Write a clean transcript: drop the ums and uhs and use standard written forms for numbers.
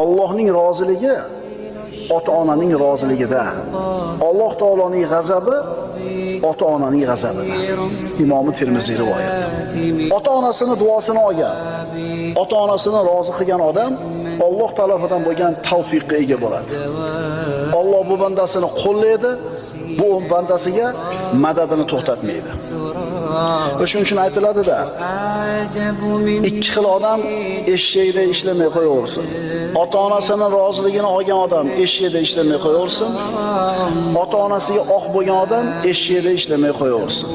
Allohning roziligi ota-onaning roziligida. Alloh taoloning g'azabi ota-onaning g'azabida. Imom Termiziy rivoyat. Ota-onasini duosini olgan, ota-onasini rozi qilgan odam Alloh tarafidan bo'lgan tavfiqqa ega bo'ladi. Alloh bu bandasini qo'llaydi, bu bandasiga madadini to'xtatmaydi. Shuning uchun aytiladi-da, ikki xil odam eshakda ishlamay qo'yaversin. Ota-onasining roziligini olgan odam eshakda ishlamay qo'yaversin. Ota-onasiga oq bo'lgan odam eshakda ishlamay qo'yaversin.